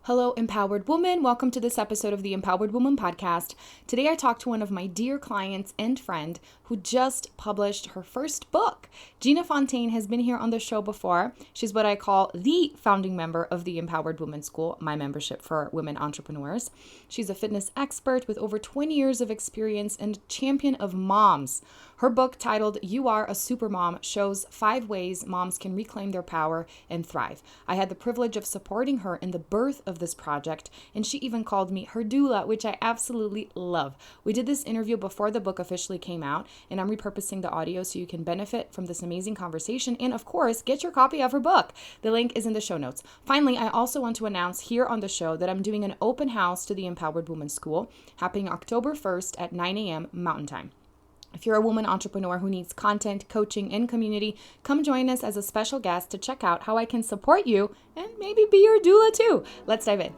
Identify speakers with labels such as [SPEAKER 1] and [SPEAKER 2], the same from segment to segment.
[SPEAKER 1] Hello, Empowered Woman. Welcome to this episode of the Empowered Woman podcast. Today I talked to one of my dear clients and friend who just published her first book. Gina Fontaine has been here on the show before. She's what I call the founding member of the Empowered Woman School, my membership for women entrepreneurs. She's a fitness expert with over 20 years of experience and champion of moms. Her book, titled You Are a Supermom, shows 5 ways moms can reclaim their power and thrive. I had the privilege of supporting her in the birth of this project, and she even called me her doula, which I absolutely love. We did this interview before the book officially came out, and I'm repurposing the audio so you can benefit from this amazing conversation and, of course, get your copy of her book. The link is in the show notes. Finally, I also want to announce here on the show that I'm doing an open house to the Empowered Woman School happening October 1st at 9 a.m. Mountain Time. If you're a woman entrepreneur who needs content, coaching, and community, come join us as a special guest to check out how I can support you and maybe be your doula too. Let's dive in.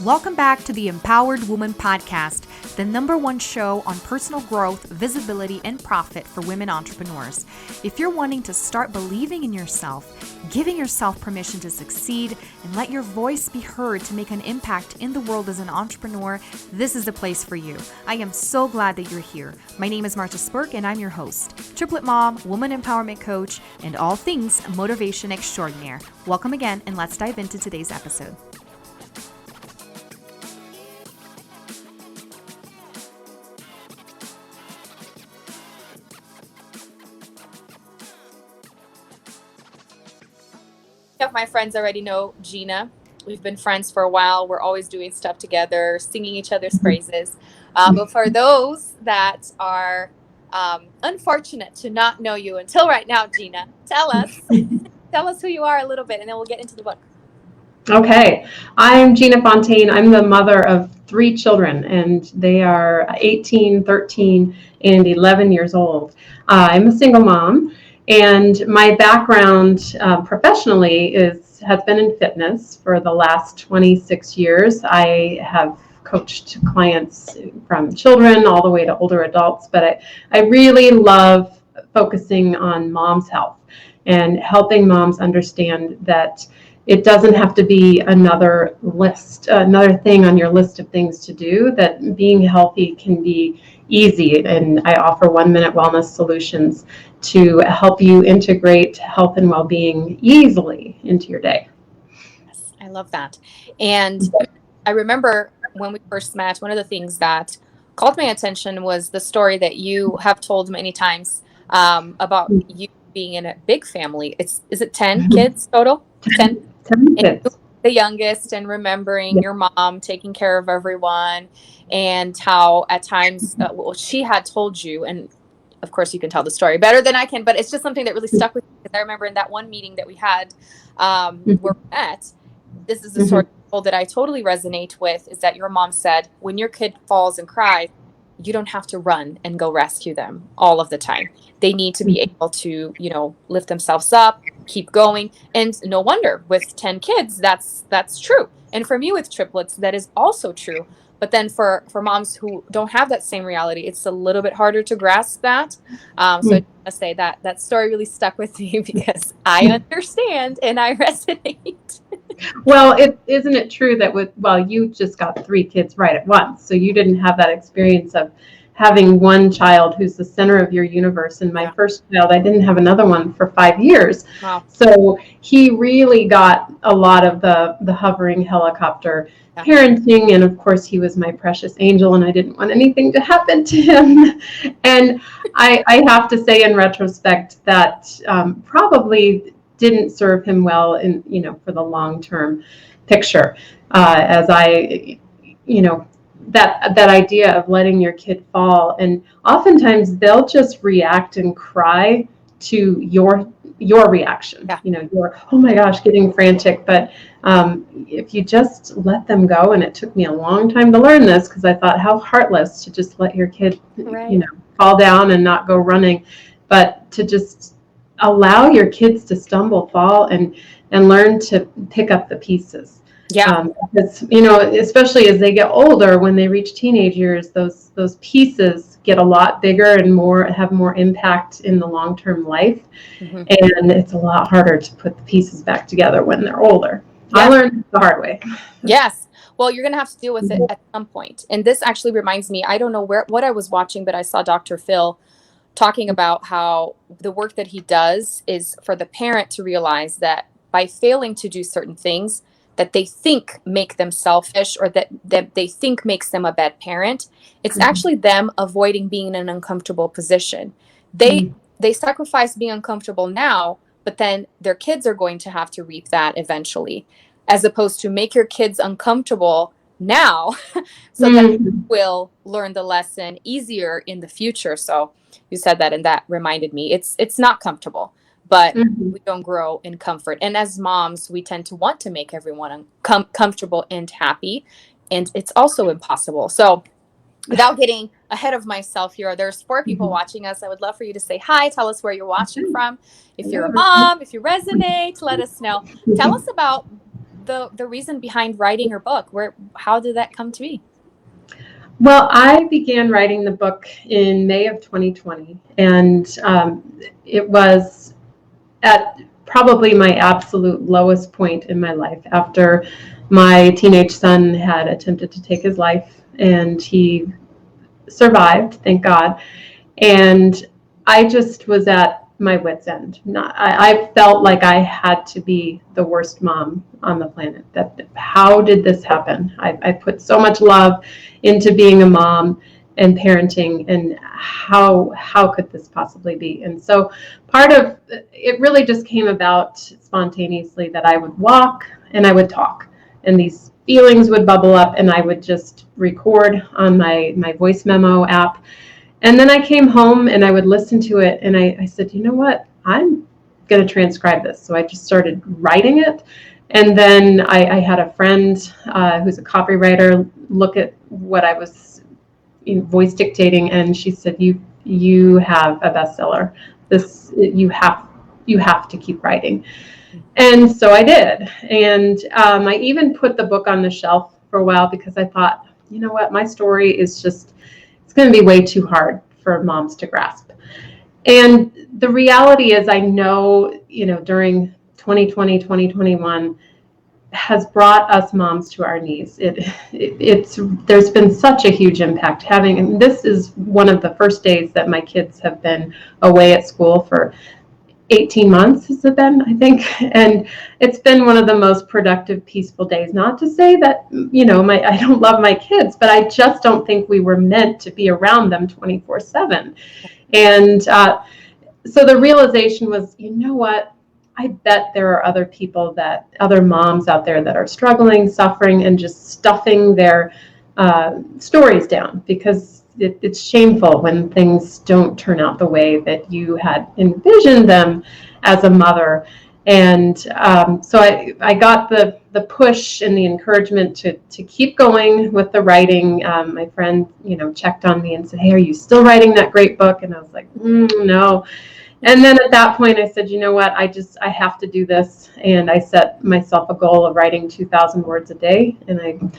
[SPEAKER 1] Welcome back to the Empowered Woman podcast, the #1 show on personal growth, visibility, and profit for women entrepreneurs. If you're wanting to start believing in yourself, giving yourself permission to succeed, and let your voice be heard to make an impact in the world as an entrepreneur, this is the place for you. I am so glad that you're here. My name is Marta Spurk, and I'm your host, triplet mom, woman empowerment coach, and all things motivation extraordinaire. Welcome again, and let's dive into today's episode. Of my friends already know Gina. We've been friends for a while. We're always doing stuff together, singing each other's praises. But for those that are unfortunate to not know you until right now, Gina, tell us who you are a little bit, and then we'll get into the book.
[SPEAKER 2] Okay, I'm Gina Fontaine. I'm the mother of 3 children, and they are 18, 13, and 11 years old. I'm a single mom. And my background professionally has been in fitness for the last 26 years. I have coached clients from children all the way to older adults, but I really love focusing on mom's health and helping moms understand that it doesn't have to be another thing on your list of things to do, that being healthy can be easy. And I offer 1-minute wellness solutions to help you integrate health and well-being easily into your day.
[SPEAKER 1] Yes, I love that. And I remember when we first met, one of the things that called my attention was the story that you have told many times about you being in a big family. Is it 10 kids total? 10
[SPEAKER 2] kids.
[SPEAKER 1] The youngest, and remembering your mom taking care of everyone, and how at times she had told you, and of course you can tell the story better than I can, but it's just something that really stuck with me, because I remember in that one meeting that we had where we met, this is the sort of that I totally resonate with, is that your mom said, when your kid falls and cries, you don't have to run and go rescue them all of the time. They need to be able to, lift themselves up, keep going. And no wonder with 10 kids, that's true. And for me with triplets, that is also true. But then for moms who don't have that same reality, it's a little bit harder to grasp that. So I must say that story really stuck with me, because I understand and I resonate.
[SPEAKER 2] Well, isn't it true that you just got 3 kids right at once, so you didn't have that experience of having one child who's the center of your universe. And my first child, I didn't have another one for 5 years.
[SPEAKER 1] Wow.
[SPEAKER 2] So he really got a lot of the hovering helicopter parenting. And of course, he was my precious angel, and I didn't want anything to happen to him. And I have to say, in retrospect, that probably didn't serve him well for the long-term picture, as that idea of letting your kid fall, and oftentimes they'll just react and cry to your reaction. Your, oh my gosh, getting frantic. But if you just let them go, and it took me a long time to learn this, because I thought, how heartless to just let your kid fall down and not go running, but to just allow your kids to stumble, fall, and learn to pick up the pieces.
[SPEAKER 1] Yeah.
[SPEAKER 2] Because, especially as they get older, when they reach teenage years, those pieces get a lot bigger and have more impact in the long-term life.
[SPEAKER 1] Mhm.
[SPEAKER 2] And it's a lot harder to put the pieces back together when they're older. I
[SPEAKER 1] Yeah.
[SPEAKER 2] learned the hard way.
[SPEAKER 1] Yes. Well, you're going to have to deal with it at some point. And this actually reminds me, I don't know what I was watching, but I saw Dr. Phil talking about how the work that he does is for the parent to realize that by failing to do certain things that they think make them selfish, or that they think makes them a bad parent, it's actually them avoiding being in an uncomfortable position. They
[SPEAKER 2] Mhm.
[SPEAKER 1] they sacrifice being uncomfortable now, but then their kids are going to have to reap that eventually, as opposed to make your kids uncomfortable now so that
[SPEAKER 2] Mhm.
[SPEAKER 1] will learn the lesson easier in the future. So you said that, and that reminded me, it's not comfortable, but
[SPEAKER 2] Mhm.
[SPEAKER 1] we don't grow in comfort. And as moms, we tend to want to make everyone comfortable and happy, and it's also impossible. So without getting ahead of myself here, there's 4 people
[SPEAKER 2] Mhm.
[SPEAKER 1] watching us. I would love for you to say hi, tell us where you're watching from. If you're a
[SPEAKER 2] Hello.
[SPEAKER 1] mom, if you resonate, let us know. Tell us about the reason behind writing your book. How did that come to be?
[SPEAKER 2] Well, I began writing the book in May of 2020, and it was at probably my absolute lowest point in my life after my teenage son had attempted to take his life, and he survived, thank God. And I just was at my wit's end. I felt like I had to be the worst mom on the planet. That how did this happen? I put so much love into being a mom and parenting, and how could this possibly be? And so part of it really just came about spontaneously, that I would walk and I would talk, and these feelings would bubble up, and I would just record on my voice memo app. And then I came home and I would listen to it, and I said, you know what? I'm going to transcribe this. So I just started writing it. And then I had a friend who's a copywriter look at what I was voice dictating, and she said, you have a bestseller. You have to keep writing. And so I did. And I even put the book on the shelf for a while, because I thought, you know what, my story is just, it's going to be way too hard for moms to grasp. And the reality is, I know, during 2020, 2021 has brought us moms to our knees. It's there's been such a huge impact having, and this is one of the first days that my kids have been away at school for 18 months, has it been, I think. And it's been one of the most productive, peaceful days. Not to say that, I don't love my kids, but I just don't think we were meant to be around them 24/7. And so the realization was, you know what? I bet there are other moms out there that are struggling, suffering, and just stuffing their stories down, because it's shameful when things don't turn out the way that you had envisioned them as a mother. And so I got the push and the encouragement to keep going with the writing. My friend, checked on me and said, "Hey, are you still writing that great book?" And I was like, no. And then at that point, I said, you know what, I have to do this. And I set myself a goal of writing 2,000 words a day. And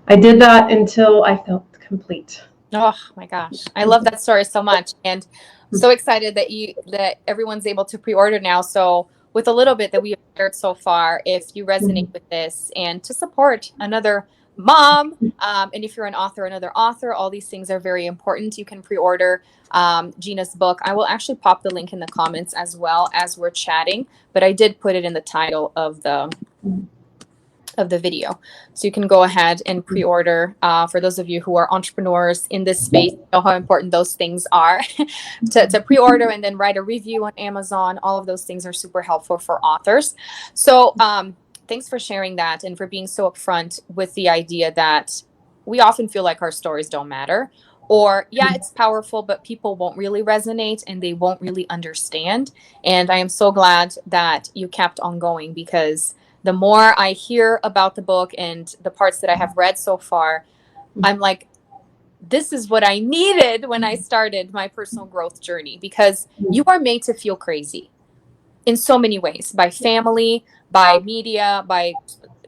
[SPEAKER 2] I did that until I felt complete.
[SPEAKER 1] Oh my gosh. I love that story so much. And so excited that everyone's able to pre-order now. So with a little bit that we have shared so far, if you resonate with this, and to support another mom, and if you're another author, all these things are very important. You can pre-order Gina's book. I will actually pop the link in the comments as well as we're chatting, but I did put it in the title of the video. So you can go ahead and pre-order. For those of you who are entrepreneurs in this space, you know how important those things are to pre-order and then write a review on Amazon. All of those things are super helpful for authors. So thanks for sharing that, and for being so upfront with the idea that we often feel like our stories don't matter, or yeah, it's powerful, but people won't really resonate and they won't really understand. And I am so glad that you kept on going, because the more I hear about the book and the parts that I have read so far, I'm like, this is what I needed when I started my personal growth journey, because you are made to feel crazy in so many ways, by family, by media, by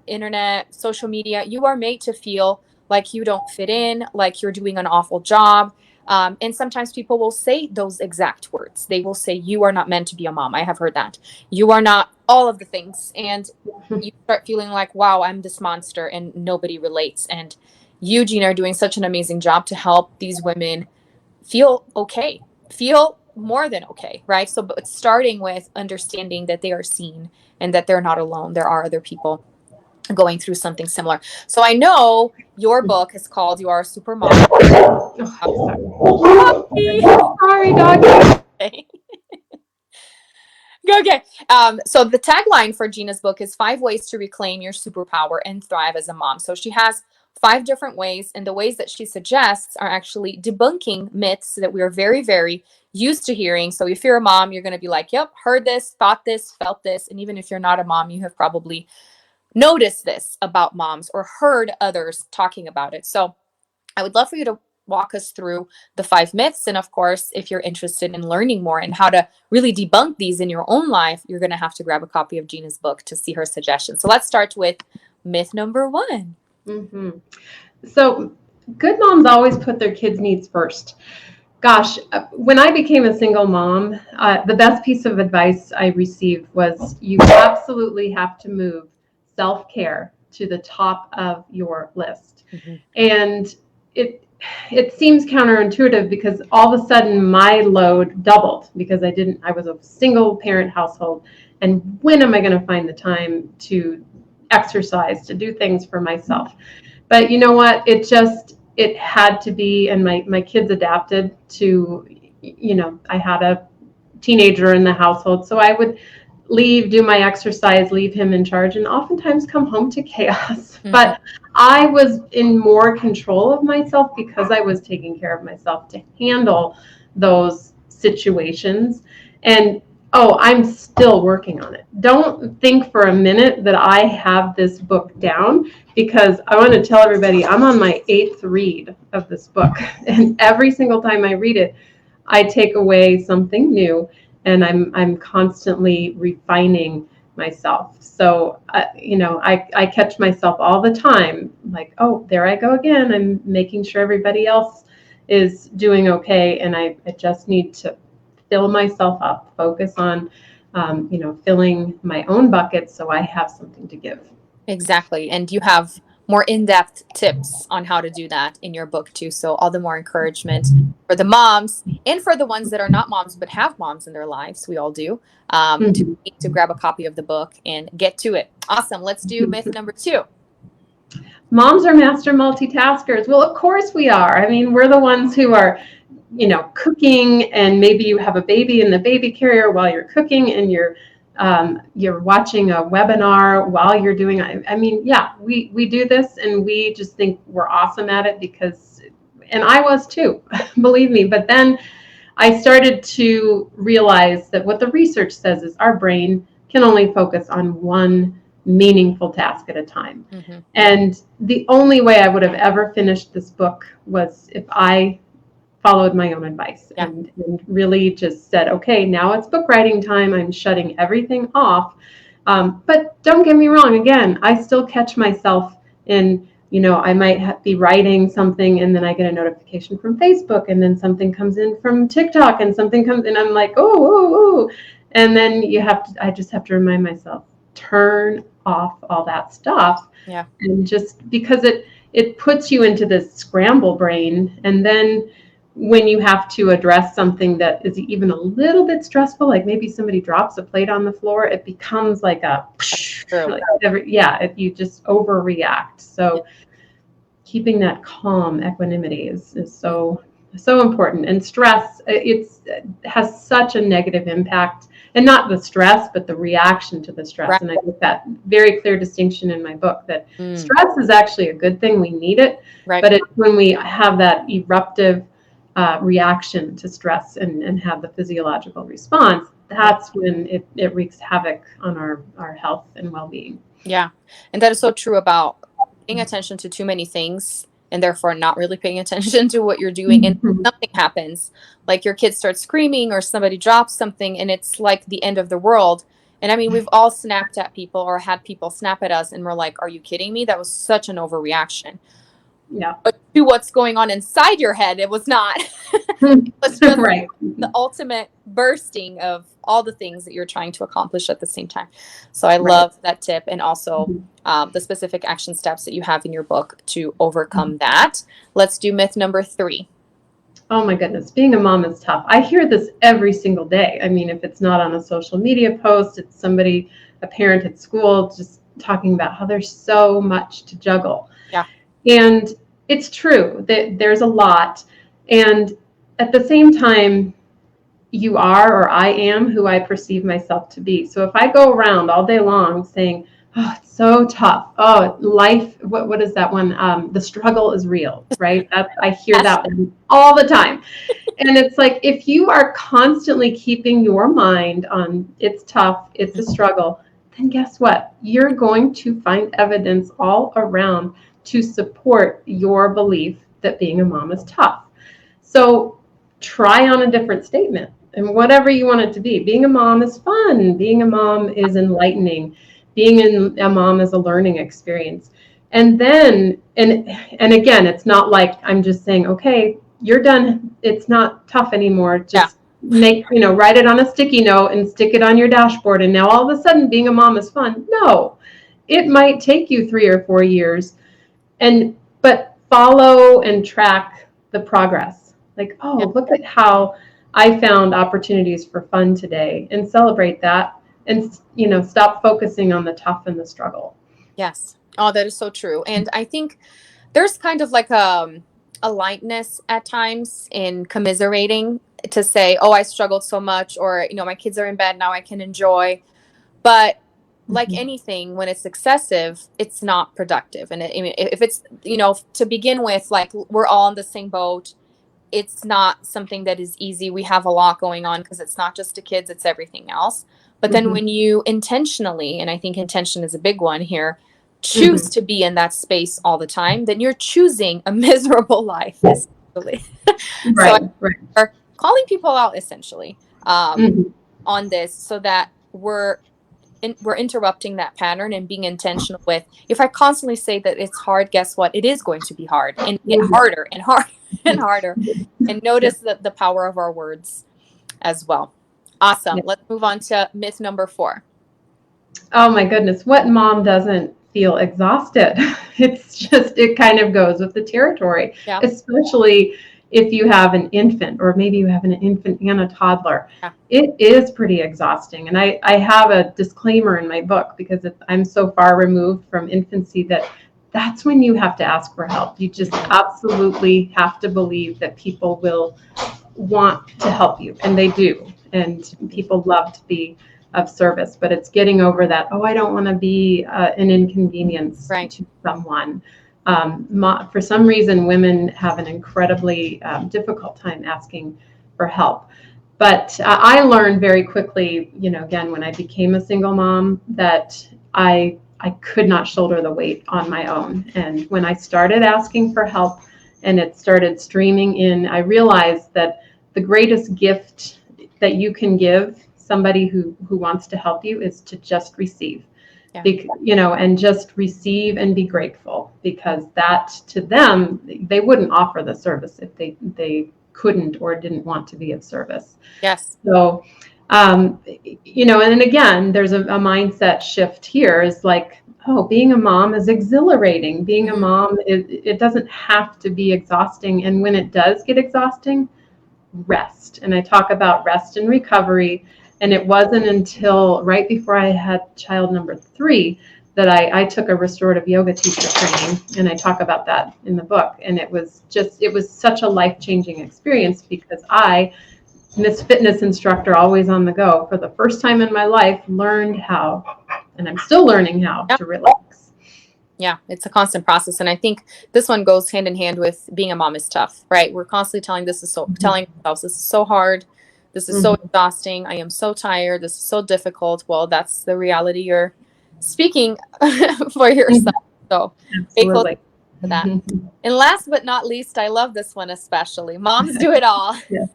[SPEAKER 1] internet, social media, you are made to feel like you don't fit in, like you're doing an awful job. And sometimes people will say those exact words. They will say, you are not meant to be a mom. I have heard that. You are not all of the things. And you start feeling like, wow, I'm this monster and nobody relates. And you, Gina, are doing such an amazing job to help these women feel okay, feel more than okay, right? So but starting with understanding that they are seen and that they're not alone. There are other people going through something similar. So I know your book is called You Are a Supermom.
[SPEAKER 2] Sorry, dog.
[SPEAKER 1] Okay. So the tagline for Gina's book is 5 ways to reclaim your superpower and thrive as a mom. So she has 5 different ways, and the ways that she suggests are actually debunking myths that we are very, very used to hearing. So if you're a mom, you're going to be like, yep, heard this, thought this, felt this. And even if you're not a mom, you have probably noticed this about moms or heard others talking about it. So I would love for you to walk us through the 5 myths. And of course, if you're interested in learning more and how to really debunk these in your own life, you're going to have to grab a copy of Gina's book to see her suggestions. So let's start with myth number 1.
[SPEAKER 2] Mm-hmm. So good moms always put their kids' needs first. Gosh, when I became a single mom, the best piece of advice I received was you absolutely have to move self-care to the top of your list. Mm-hmm. And it seems counterintuitive because all of a sudden my load doubled because I was a single parent household. And when am I going to find the time to exercise, to do things for myself? But you know what? It had to be, and my kids adapted to, I had a teenager in the household. So I would leave, do my exercise, leave him in charge, and oftentimes come home to chaos. Mm-hmm. But I was in more control of myself because I was taking care of myself to handle those situations. And I'm still working on it. Don't think for a minute that I have this book down, because I want to tell everybody I'm on my 8th read of this book. And every single time I read it, I take away something new, and I'm constantly refining myself. So, I catch myself all the time, like, oh, there I go again. I'm making sure everybody else is doing okay. And I just need to fill myself up, focus on, filling my own bucket so I have something to give.
[SPEAKER 1] Exactly. And you have more in-depth tips on how to do that in your book too. So all the more encouragement for the moms and for the ones that are not moms but have moms in their lives. We all do. To grab a copy of the book and get to it. Awesome. Let's do myth number 2.
[SPEAKER 2] Moms are master multitaskers. Well, of course we are. I mean, we're the ones who are, cooking, and maybe you have a baby in the baby carrier while you're cooking, and you're watching a webinar while you're doing. I mean, yeah, we do this, and we just think we're awesome at it because, and I was too, believe me. But then I started to realize that what the research says is our brain can only focus on one meaningful task at a time. Mm-hmm. And the only way I would have ever finished this book was if I followed my own advice. Yeah. and really just said, okay, now it's book writing time. I'm shutting everything off. But don't get me wrong. Again, I still catch myself in, I might be writing something, and then I get a notification from Facebook, and then something comes in from TikTok, and something comes in. I'm like, oh. And then I just have to remind myself, turn off all that stuff. Yeah. And just because it puts you into this scramble brain. And then when you have to address something that is even a little bit stressful, like maybe somebody drops a plate on the floor, it becomes like you just overreact. So keeping that calm equanimity is so important. And stress, it has such a negative impact, and not the stress, but the reaction to the stress. Right. And I make that very clear distinction in my book that stress is actually a good thing. We need it. Right. But it's when we have that eruptive reaction to stress and have the physiological response, that's when it wreaks havoc on our health and well-being.
[SPEAKER 1] Yeah. And that is so true about paying attention to too many things and therefore not really paying attention to what you're doing. And something happens, like your kid starts screaming or somebody drops something, and it's like the end of the world. And I mean, we've all snapped at people or had people snap at us and we're like, are you kidding me? That was such an overreaction.
[SPEAKER 2] Yeah.
[SPEAKER 1] But to what's going on inside your head, it was not. It was just
[SPEAKER 2] Right.
[SPEAKER 1] the ultimate bursting of all the things that you're trying to accomplish at the same time. So I
[SPEAKER 2] Right.
[SPEAKER 1] love that tip, and also
[SPEAKER 2] Mhm.
[SPEAKER 1] the specific action steps that you have in your book to overcome that. Let's do myth number 3.
[SPEAKER 2] Oh my goodness, being a mom is tough. I hear this every single day. I mean, if it's not on a social media post, it's somebody, a parent at school, just talking about how there's so much to juggle.
[SPEAKER 1] Yeah.
[SPEAKER 2] And it's true that there's a lot. And at the same time, you are, or I am, who I perceive myself to be. So if I go around all day long saying, oh, it's so tough. Oh, life, what is that one? The struggle is real, right? I hear that one all the time. And it's like, if you are constantly keeping your mind on it's tough, it's a struggle, then guess what? You're going to find evidence all around to support your belief that being a mom is tough. So try on a different statement. And whatever you want it to be. Being a mom is fun. Being a mom is enlightening. Being a mom is a learning experience. And then, and again, it's not like I'm just saying, okay, you're done. It's not tough anymore. Just write it on a sticky note and stick it on your dashboard. And now all of a sudden being a mom is fun. No, it might take you 3 or 4 years, but follow and track the progress. Like, oh, look at how I found opportunities for fun today, and celebrate that, and stop focusing on the tough and the struggle.
[SPEAKER 1] Yes. Oh, that is so true. And I think there's kind of like a lightness at times in commiserating, to say, oh, I struggled so much, or my kids are in bed now, I can enjoy. But like anything, when it's excessive, it's not productive. And if it's to begin with, like, we're all in the same boat, it's not something that is easy. We have a lot going on, because it's not just the kids, it's everything else. But then when you intentionally, and I think intention is a big one here, choose to be in that space all the time, then you're choosing a miserable life, essentially.
[SPEAKER 2] Right,
[SPEAKER 1] So
[SPEAKER 2] right.
[SPEAKER 1] are calling people out, essentially, on this, so that we're interrupting that pattern and being intentional with, if I constantly say that it's hard, guess what? It is going to be hard, and get harder and harder and harder. And notice the power of our words as well. Awesome. Let's move on to myth number 4.
[SPEAKER 2] Oh my goodness, what mom doesn't feel exhausted? It kind of goes with the territory, especially if you have an infant, or maybe you have an infant and a toddler. It is pretty exhausting. And I have a disclaimer in my book, because I'm so far removed from infancy that's when you have to ask for help. You just absolutely have to believe that people will want to help you, and they do. And people love to be of service, but it's getting over that, I don't want to be an inconvenience to someone. For some reason, women have an incredibly difficult time asking for help. But I learned very quickly, again, when I became a single mom, that I could not shoulder the weight on my own. And when I started asking for help and it started streaming in, I realized that the greatest gift that you can give somebody who wants to help you is to just receive. And just receive and be grateful, because that, to them, they wouldn't offer the service if they couldn't or didn't want to be of service.
[SPEAKER 1] Yes.
[SPEAKER 2] So, and then again, there's a mindset shift here, is like, being a mom is exhilarating. Being a mom, it doesn't have to be exhausting. And when it does get exhausting, rest. And I talk about rest and recovery. And it wasn't until right before I had child number 3 that I took a restorative yoga teacher training. And I talk about that in the book. And it was such a life-changing experience, because I, Miss Fitness instructor, always on the go, for the first time in my life, learned how, and I'm still learning how, to relax.
[SPEAKER 1] Yeah, it's a constant process. And I think this one goes hand in hand with being a mom is tough, right? We're constantly telling ourselves, this is so hard. This is so exhausting. I am so tired. This is so difficult. Well, that's the reality you're speaking for yourself. So for that. And last but not least, I love this one especially. Moms do it all.
[SPEAKER 2] Yes.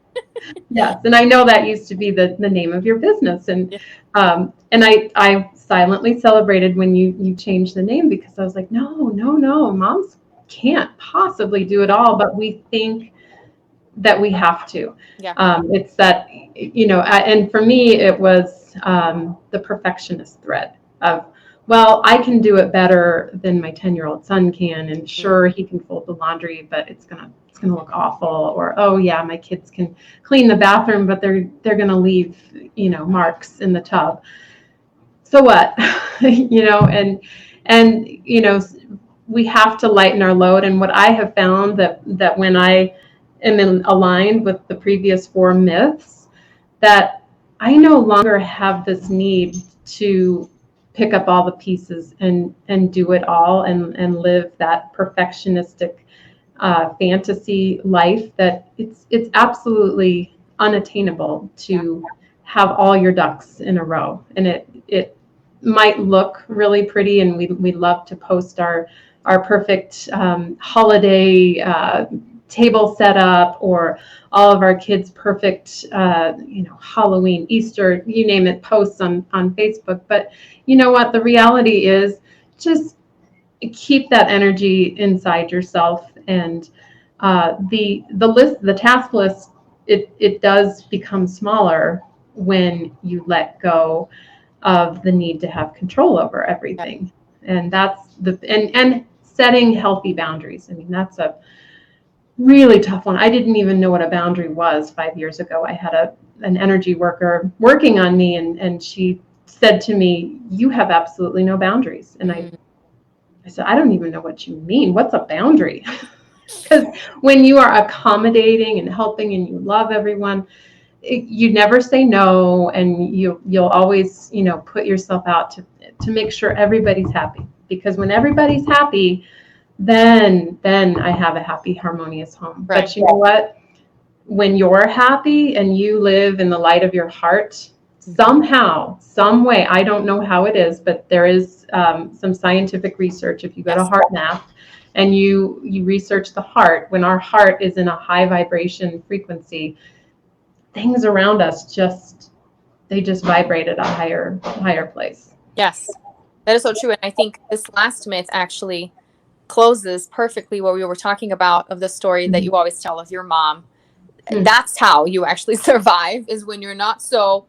[SPEAKER 2] Yes, and I know that used to be the name of your business, and I silently celebrated when you changed the name, because I was like, no, moms can't possibly do it all, but we think that we have to.
[SPEAKER 1] Yeah.
[SPEAKER 2] It's that, and for me, it was the perfectionist thread of, well, I can do it better than my 10-year-old son can, and sure, he can fold the laundry, but it's gonna look awful. Or, oh yeah, my kids can clean the bathroom, but they're gonna leave, marks in the tub. So what? and we have to lighten our load. And what I have found that when I am aligned with the previous 4 myths, that I no longer have this need to pick up all the pieces and do it all and live that perfectionistic fantasy life, that it's absolutely unattainable to have all your ducks in a row. And it might look really pretty, and we love to post our perfect holiday table setup, or all of our kids' perfect Halloween, Easter, you name it, posts on Facebook. But you know what? The reality is, just keep that energy inside yourself, and the task list, it does become smaller when you let go of the need to have control over everything. And that's and setting healthy boundaries. I mean, that's a really tough one. I didn't even know what a boundary was 5 years ago. I had an energy worker working on me, and she said to me, "You have absolutely no boundaries." And I said, "I don't even know what you mean. What's a boundary?" Because when you are accommodating and helping and you love everyone, you never say no, and you'll always put yourself out to make sure everybody's happy. Because when everybody's happy, then I have a happy, harmonious home. Right. But you know what? When you're happy and you live in the light of your heart, somehow, some way, I don't know how it is, but there is some scientific research. If you go to HeartMath and you research the heart, when our heart is in a high vibration frequency, things around us just vibrate at a higher place.
[SPEAKER 1] Yes, that is so true. And I think this last myth actually closes perfectly what we were talking about, of the story that you always tell of your mom. That's how you actually survive, is when you're not so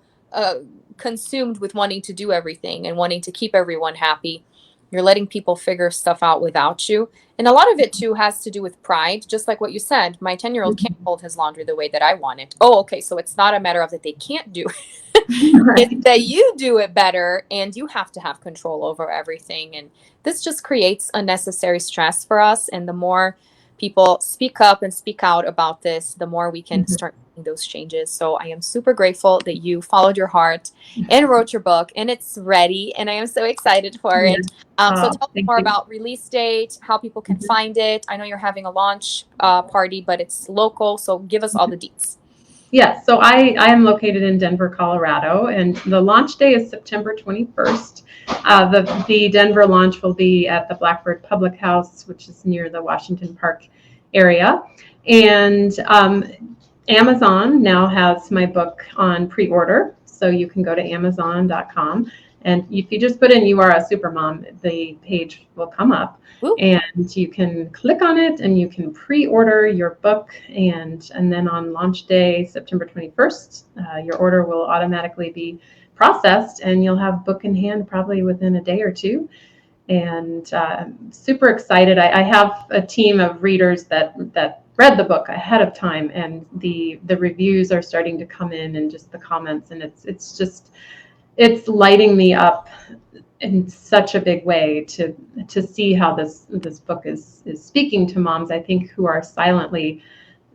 [SPEAKER 1] consumed with wanting to do everything and wanting to keep everyone happy. You're letting people figure stuff out without you. And a lot of it too has to do with pride, just like what you said. My 10-year-old can't fold his laundry the way that I want it. Oh, okay. So it's not a matter of that they can't do it. It's that you do it better, and you have to have control over everything. And this just creates unnecessary stress for us. And the more people speak up and speak out about this, the more we can start making those changes. So I am super grateful that you followed your heart and wrote your book, and it's ready, and I am so excited for it. So tell me more about release date, how people can find it. I know you're having a launch party, but it's local, so give us all the deets.
[SPEAKER 2] Yes, so I am located in Denver, Colorado, and the launch day is September 21st. The Denver launch will be at the Blackbird Public House, which is near the Washington Park area. And Amazon now has my book on pre-order, so you can go to Amazon.com. And if you just put in "You Are a Supermom," the page will come up. Ooh. And you can click on it and you can pre-order your book. And then on launch day, September 21st, your order will automatically be processed, and you'll have book in hand probably within a day or two. And super excited. I have a team of readers that read the book ahead of time, and the reviews are starting to come in, and just the comments, and it's lighting me up in such a big way to see how this book is speaking to moms, I think, who are silently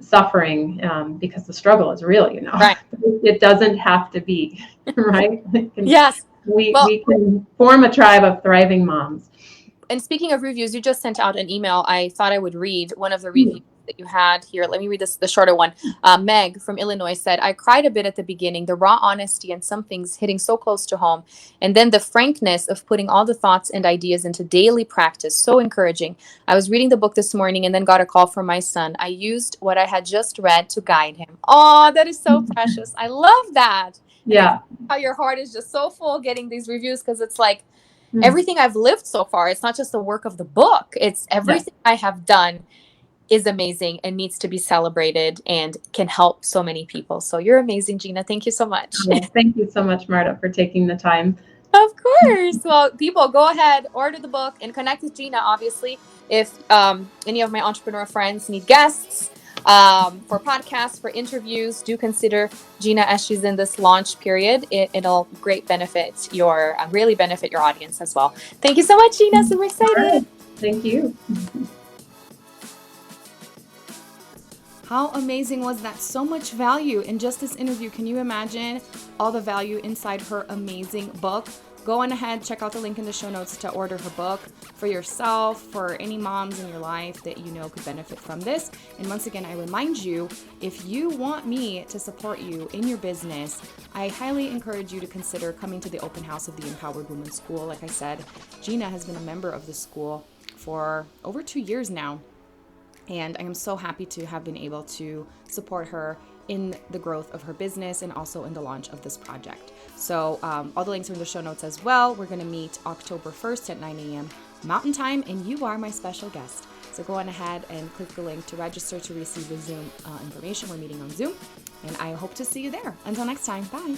[SPEAKER 2] suffering because the struggle is real, Right. It doesn't have to be, right?
[SPEAKER 1] Yes.
[SPEAKER 2] We can form a tribe of thriving moms.
[SPEAKER 1] And speaking of reviews, you just sent out an email. I thought I would read one of the reviews that you had here. Let me read this, the shorter one. Meg from Illinois said, I cried a bit at the beginning, the raw honesty and some things hitting so close to home. And then the frankness of putting all the thoughts and ideas into daily practice. So encouraging. I was reading the book this morning and then got a call from my son. I used what I had just read to guide him. Oh, that is so precious. I love that.
[SPEAKER 2] Yeah.
[SPEAKER 1] How your heart is just so full getting these reviews, because it's like, everything I've lived so far, it's not just the work of the book. It's everything I have done is amazing and needs to be celebrated and can help so many people. So you're amazing, Gina. Thank you so much.
[SPEAKER 2] Thank you so much, Marta, for taking the time.
[SPEAKER 1] Of course. Well, people, go ahead, order the book, and connect with Gina, obviously. If any of my entrepreneur friends need guests for podcasts, for interviews, do consider Gina as she's in this launch period. It'll really benefit your audience as well. Thank you so much, Gina. Super excited.
[SPEAKER 2] Right. Thank you.
[SPEAKER 1] How amazing was that? So much value in just this interview. Can you imagine all the value inside her amazing book? Go on ahead, check out the link in the show notes to order her book for yourself, for any moms in your life that you know could benefit from this. And once again, I remind you, if you want me to support you in your business, I highly encourage you to consider coming to the open house of the Empowered Woman School. Like I said, Gina has been a member of the school for over 2 years now. And I am so happy to have been able to support her in the growth of her business and also in the launch of this project. So all the links are in the show notes as well. We're going to meet October 1st at 9 a.m. Mountain Time, and you are my special guest. So go on ahead and click the link to register to receive the Zoom information. We're meeting on Zoom, and I hope to see you there. Until next time, bye.